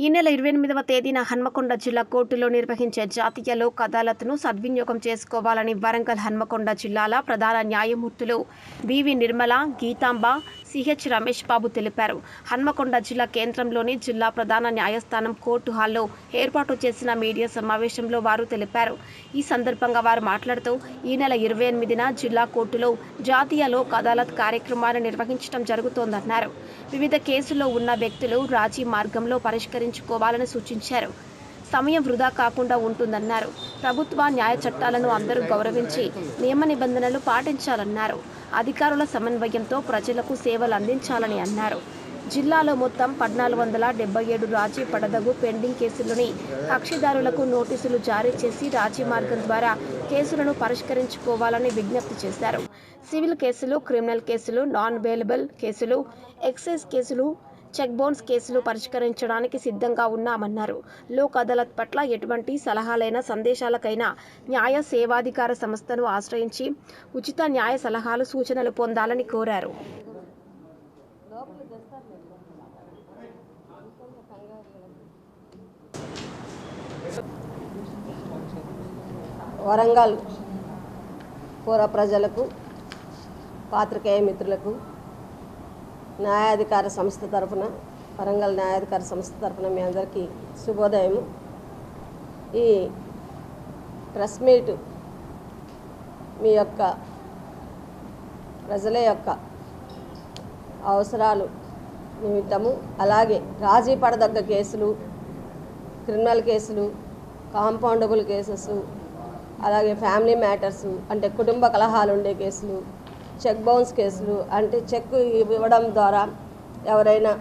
ఈ నెల 28వ తేదీన హన్మకొండ జిల్లా కోర్టులో నిర్వహించే జాతీయ లోక్ అదాలత్ను సద్వినియోగం చేసుకోవాలని వరంగల్ హన్మకొండ జిల్లాల ప్రధాన న్యాయమూర్తులు బివి నిర్మల, గీతాంబ, సిహెచ్ రమేష్ బాబు తెలిపారు. హన్మకొండ జిల్లా కేంద్రంలోని జిల్లా ప్రధాన న్యాయస్థానం కోర్టు హాల్లో ఏర్పాటు చేసిన మీడియా సమావేశంలో వారు తెలిపారు. ఈ సందర్భంగా వారు మాట్లాడుతూ ఈ నెల 28న జిల్లా కోర్టులో జాతీయ లోక్ అదాలత్ కార్యక్రమాన్ని నిర్వహించడం జరుగుతోందన్నారు. వివిధ కేసుల్లో ఉన్న వ్యక్తులు రాజీ మార్గంలో పరిష్కరించుకోవాలని సూచించారు. సమయం వృధా కాకుండా ఉంటుందన్నారు. ప్రభుత్వ న్యాయ చట్టాలను అందరూ గౌరవించి నియమ నిబంధనలు పాటించాలన్నారు. అధికారుల సమన్వయంతో ప్రజలకు సేవలు అందించాలని అన్నారు. జిల్లాలో మొత్తం 1477 రాజీ పడదగు పెండింగ్ కేసులని కక్షిదారులకు నోటీసులు జారీ చేసి రాజీ మార్గం ద్వారా కేసులను పరిష్కరించుకోవాలని విజ్ఞప్తి చేశారు. సివిల్ కేసులు, క్రిమినల్ కేసులు, నాన్ బెయిలబుల్ కేసులు, ఎక్సైజ్ కేసులు, చెక్ బౌన్స్ కేసులు పరిష్కరించడానికి సిద్ధంగా ఉన్నామన్నారు. లోక్ అదాలత్ పట్ల ఎటువంటి సలహాలైనా సందేశాలకైనా న్యాయ సేవాధికార సంస్థను ఆశ్రయించి ఉచిత న్యాయ సలహాలు, సూచనలు పొందాలని కోరారు. వరంగల్ పూర్వ ప్రజలకు, పాత్రికేయ మిత్రులకు న్యాయాధికార సంస్థ తరఫున, వరంగల్ న్యాయాధికార సంస్థ తరఫున మీ అందరికీ శుభోదయము. ఈ ప్రెస్ మీట్ మీ యొక్క ప్రజల యొక్క అవసరాలు నిమిత్తము, అలాగే రాజీ పడదగ్గ కేసులు, క్రిమినల్ కేసులు, కాంపౌండబుల్ కేసెస్, అలాగే ఫ్యామిలీ మ్యాటర్సు అంటే కుటుంబ కలహాలు ఉండే కేసులు, చెక్ బౌన్స్ కేసులు అంటే చెక్ ఇవ్వడం ద్వారా ఎవరైనా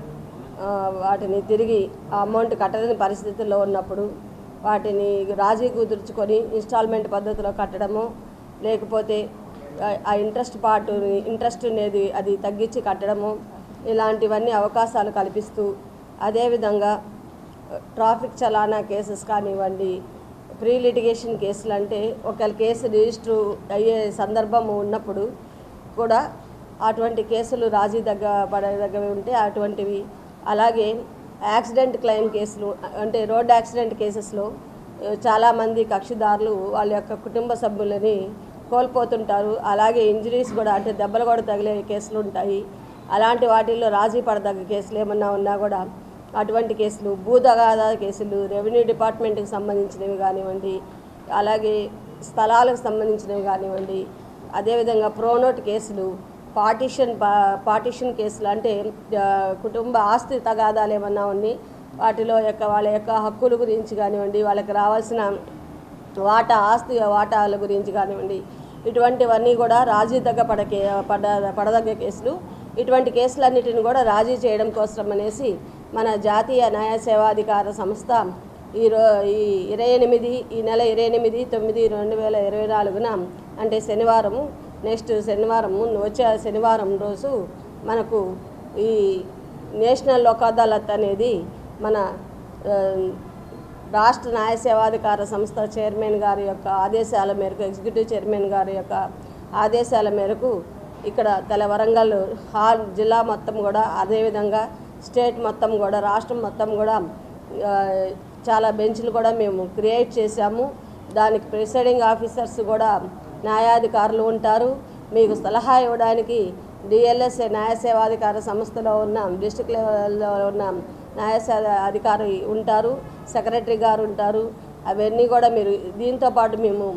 వాటిని తిరిగి ఆ అమౌంట్ కట్టలేని పరిస్థితుల్లో ఉన్నప్పుడు వాటిని రాజీ కుదుర్చుకొని ఇన్స్టాల్మెంట్ పద్ధతిలో కట్టడము, లేకపోతే ఆ ఇంట్రెస్ట్ అనేది అది తగ్గించి కట్టడము, ఇలాంటివన్నీ అవకాశాలు కల్పిస్తూ, అదేవిధంగా ట్రాఫిక్ చలానా కేసెస్ కానివ్వండి, ప్రీ లిటిగేషన్ కేసులు అంటే ఒకవేళ కేసు రిజిస్టర్ అయ్యే సందర్భం ఉన్నప్పుడు కూడా అటువంటి కేసులు రాజీ పడదగ్గవి ఉంటే అటువంటివి, అలాగే యాక్సిడెంట్ క్లెయిమ్ కేసులు అంటే రోడ్ యాక్సిడెంట్ కేసెస్లో చాలామంది కక్షిదారులు వాళ్ళ యొక్క కుటుంబ సభ్యులని కోల్పోతుంటారు. అలాగే ఇంజరీస్ కూడా అంటే దెబ్బలు కూడా తగిలే కేసులు ఉంటాయి. అలాంటి వాటిల్లో రాజీ పడదగ్గ కేసులు ఏమన్నా ఉన్నా కూడా అటువంటి కేసులు, భూతగాదా కేసులు, రెవెన్యూ డిపార్ట్మెంట్కి సంబంధించినవి కానివ్వండి, అలాగే స్థలాలకు సంబంధించినవి కానివ్వండి, అదేవిధంగా ప్రోనోట్ కేసులు, పార్టిషన్ కేసులు అంటే కుటుంబ ఆస్తి తగాదాలు ఏమన్నా ఉన్నాయి వాటిలో వాళ్ళ యొక్క హక్కుల గురించి కానివ్వండి, వాళ్ళకి రావాల్సిన వాటాల గురించి కానివ్వండి, ఇటువంటివన్నీ కూడా రాజీ పడదగ్గ కేసులు. ఇటువంటి కేసులన్నిటిని కూడా రాజీ చేయడం కోసం అనేసి మన జాతీయ న్యాయ సేవాధికార సంస్థ ఈ నెల 28/9/2024 అంటే శనివారము, నెక్స్ట్ శనివారము, వచ్చే శనివారం రోజు మనకు ఈ నేషనల్ లోక్ అదాలత్ అనేది మన రాష్ట్ర న్యాయ సేవాధికార సంస్థ చైర్మన్ గారి యొక్క ఆదేశాల మేరకు, ఎగ్జిక్యూటివ్ చైర్మన్ గారి యొక్క ఆదేశాల మేరకు ఇక్కడ వరంగల్ జిల్లా మొత్తం కూడా, అదేవిధంగా స్టేట్ మొత్తం కూడా, రాష్ట్రం మొత్తం కూడా చాలా బెంచ్లు కూడా మేము క్రియేట్ చేశాము. దానికి ప్రిసైడింగ్ ఆఫీసర్స్ కూడా న్యాయాధికారులు ఉంటారు. మీకు సలహా ఇవ్వడానికి డిఎల్ఎస్ న్యాయ సేవాధికార సంస్థలో ఉన్న డిస్ట్రిక్ట్ లెవెల్లో ఉన్న న్యాయ అధికారి ఉంటారు, సెక్రటరీ గారు ఉంటారు. అవన్నీ కూడా మీరు దీంతోపాటు మేము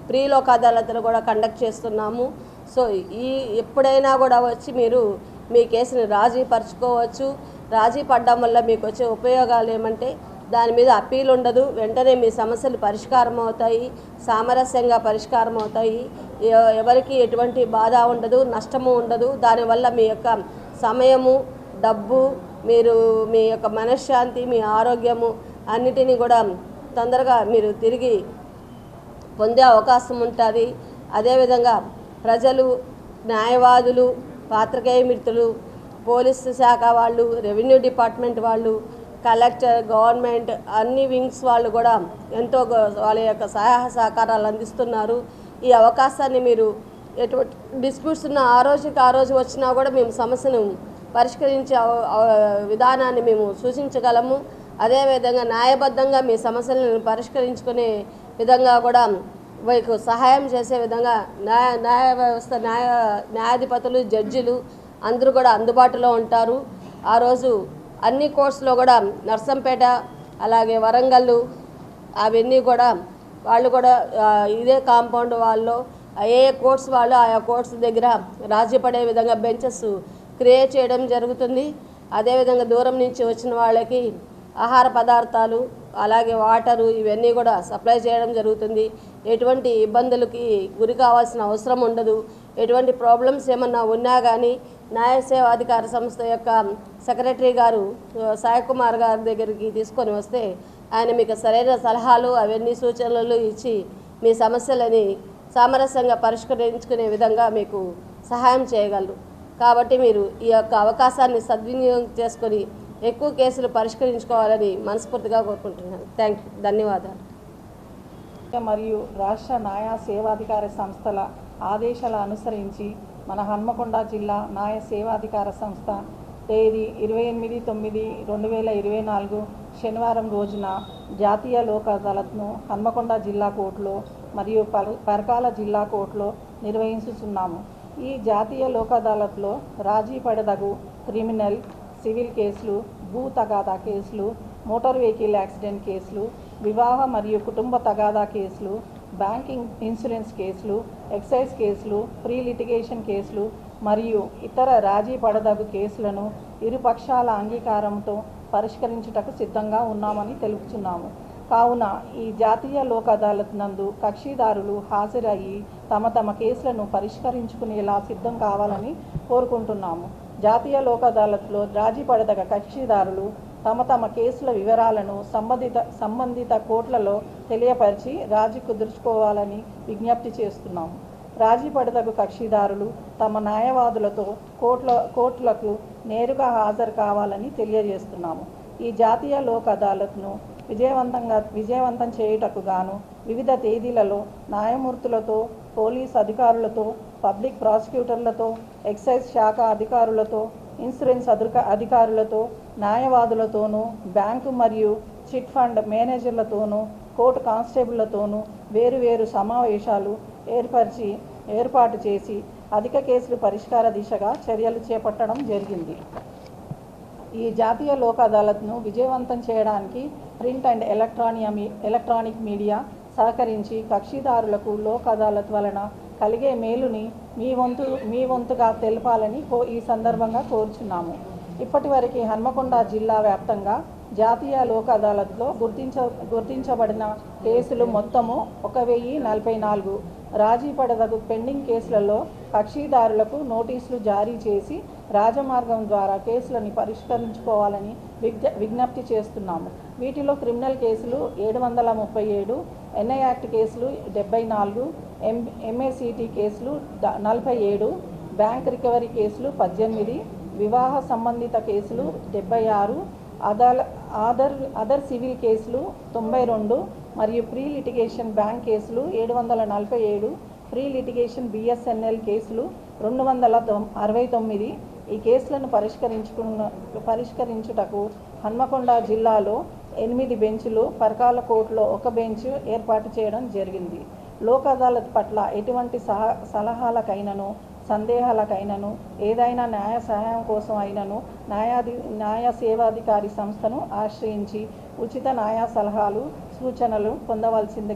ప్రీ లోక్ అదాలత్లు కూడా కండక్ట్ చేస్తున్నాము. సో ఎప్పుడైనా కూడా వచ్చి మీరు మీ కేసుని రాజీ పరుచుకోవచ్చు. రాజీ పడడం వల్ల మీకు వచ్చే ఉపయోగాలు ఏమంటే దాని మీద అప్పీల్ ఉండదు, వెంటనే మీ సమస్యలు పరిష్కారం అవుతాయి, సామరస్యంగా పరిష్కారం అవుతాయి, ఎవరికి ఎటువంటి బాధ ఉండదు, నష్టము ఉండదు. దానివల్ల మీ యొక్క సమయము, డబ్బు, మీ యొక్క మనశ్శాంతి, మీ ఆరోగ్యము అన్నిటినీ కూడా తొందరగా మీరు తిరిగి పొందే అవకాశం ఉంటుంది. అదేవిధంగా ప్రజలు, న్యాయవాదులు, పాత్రికేయ మిత్రులు, పోలీసు శాఖ వాళ్ళు, రెవెన్యూ డిపార్ట్మెంట్ వాళ్ళు, కలెక్టర్, గవర్నమెంట్ అన్ని వింగ్స్ వాళ్ళు కూడా ఎంతో వాళ్ళ యొక్క సహాయ సహకారాలు అందిస్తున్నారు. ఈ అవకాశాన్ని మీరు ఎటువంటి డిస్ప్యూట్స్ ఉన్న ఆ రోజు వచ్చినా కూడా మేము సమస్యను పరిష్కరించే విధానాన్ని మేము సూచించగలము. అదేవిధంగా న్యాయబద్ధంగా మీ సమస్యలను పరిష్కరించుకునే విధంగా కూడా మీకు సహాయం చేసే విధంగా న్యాయ వ్యవస్థ న్యాయాధిపతులు జడ్జిలు అందరూ కూడా అందుబాటులో ఉంటారు. ఆ రోజు అన్ని కోర్ట్స్లో కూడా నర్సంపేట అలాగే వరంగల్ అవన్నీ కూడా వాళ్ళు కూడా ఇదే కాంపౌండ్ వాళ్ళు ఏ కోర్ట్స్ వాళ్ళు ఆయా కోర్ట్స్ దగ్గర రాజీ పడే విధంగా బెంచెస్ క్రియేట్ చేయడం జరుగుతుంది. అదేవిధంగా దూరం నుంచి వచ్చిన వాళ్ళకి ఆహార పదార్థాలు అలాగే వాటరు ఇవన్నీ కూడా సప్లై చేయడం జరుగుతుంది. ఎటువంటి ఇబ్బందులకి గురి కావాల్సిన అవసరం ఉండదు. ఎటువంటి ప్రాబ్లమ్స్ ఏమన్నా ఉన్నా కానీ న్యాయ సేవాధికార సంస్థ యొక్క సెక్రటరీ గారు సాయి కుమార్ గారి దగ్గరికి తీసుకొని వస్తే ఆయన మీకు సరైన సలహాలు అవన్నీ సూచనలు ఇచ్చి మీ సమస్యలని సామరస్యంగా పరిష్కరించుకునే విధంగా మీకు సహాయం చేయగలరు. కాబట్టి మీరు ఈ యొక్క అవకాశాన్ని సద్వినియోగం చేసుకొని ఎక్కువ కేసులు పరిష్కరించుకోవాలని మనస్ఫూర్తిగా కోరుకుంటున్నాను. ధన్యవాదాలు. మరియు రాష్ట్ర న్యాయ సేవాధికార సంస్థల ఆదేశాల అనుసరించి మన హన్మకొండ జిల్లా న్యాయ సేవాధికార సంస్థ తేదీ 28/9/2024 శనివారం రోజున జాతీయ లోక్ అదాలత్ను హన్మకొండ జిల్లా కోర్టులో మరియు పరకాల జిల్లా కోర్టులో నిర్వహించుతున్నాము. ఈ జాతీయ లోక్ అదాలత్లో రాజీ పడదగు క్రిమినల్, సివిల్ కేసులు, భూ తగాదా కేసులు, మోటార్ వెహికల్ యాక్సిడెంట్ కేసులు, వివాహ మరియు కుటుంబ తగాదా కేసులు, బ్యాంకింగ్ ఇన్సూరెన్స్ కేసులు, ఎక్సైజ్ కేసులు, ప్రీ లిటిగేషన్ కేసులు మరియు ఇతర రాజీ పడదగు కేసులను ఇరుపక్షాల అంగీకారంతో పరిష్కరించుటకు సిద్ధంగా ఉన్నామని తెలుపుతున్నాము. కావున ఈ జాతీయ లోక్ అదాలత్ నందు కక్షిదారులు హాజరయ్యి తమ తమ కేసులను పరిష్కరించుకునేలా సిద్ధం కావాలని కోరుకుంటున్నాము. జాతీయ లోక్ అదాలత్లో రాజీ పడదగ కక్షిదారులు తమ తమ కేసుల వివరాలను సంబంధిత కోర్టులలో తెలియపరిచి రాజీ కుదుర్చుకోవాలని విజ్ఞప్తి చేస్తున్నాము. రాజీ పడదగు కక్షిదారులు తమ న్యాయవాదులతో కోర్టులకు నేరుగా హాజరు కావాలని తెలియజేస్తున్నాము. ఈ జాతీయ లోక్ అదాలత్ను విజయవంతం చేయుటకు గాను వివిధ తేదీలలో న్యాయమూర్తులతో, పోలీస్ అధికారులతో, పబ్లిక్ ప్రాసిక్యూటర్లతో, ఎక్సైజ్ శాఖ అధికారులతో, ఇన్సూరెన్స్ అధికారులతో, న్యాయవాదులతోనూ, బ్యాంకు మరియు చిట్ ఫండ్ మేనేజర్లతోనూ, కోర్టు కానిస్టేబుళ్లతోనూ వేరువేరు సమావేశాలు ఏర్పాటు చేసి అధిక కేసులు పరిష్కార దిశగా చర్యలు చేపట్టడం జరిగింది. ఈ జాతీయ లోక్ అదాలత్ను విజయవంతం చేయడానికి ప్రింట్ అండ్ ఎలక్ట్రానిక్ మీడియా సహకరించి కక్షిదారులకు లోక్ అదాలత్ వలన కలిగే మేలుని మీ వంతుగా తెలపాలని ఈ సందర్భంగా కోరుచున్నాము. ఇప్పటివరకు హన్మకొండ జిల్లా వ్యాప్తంగా జాతీయ లోక్ అదాలత్లో గుర్తించబడిన కేసులు మొత్తము 1044. రాజీ పడదగు పెండింగ్ కేసులలో కక్షిదారులకు నోటీసులు జారీ చేసి రాజమార్గం ద్వారా కేసులను పరిష్కరించుకోవాలని విజ్ఞప్తి చేస్తున్నాము. వీటిలో క్రిమినల్ కేసులు 737, ఎన్ఐ యాక్ట్ కేసులు 74, ఎంఏసిటీ కేసులు 47, బ్యాంక్ రికవరీ కేసులు 18, వివాహ సంబంధిత కేసులు 76, అదర్ సివిల్ కేసులు 92 మరియు ప్రీ లిటిగేషన్ బ్యాంక్ కేసులు 747, ప్రీ లిటిగేషన్ బిఎస్ఎన్ఎల్ కేసులు 269. ఈ కేసులను పరిష్కరించుటకు హన్మకొండ జిల్లాలో 8 బెంచులు, పరకాల కోర్టులో 1 బెంచ్ ఏర్పాటు చేయడం జరిగింది. లోక్ అదాలత్ పట్ల ఎటువంటి సలహాలకైనను, సందేహాలకైనను, ఏదైనా న్యాయ సహాయం కోసం అయినను న్యాయ సేవాధికారి సంస్థను ఆశ్రయించి ఉచిత న్యాయ సలహాలు, సూచనలు పొందవలసింది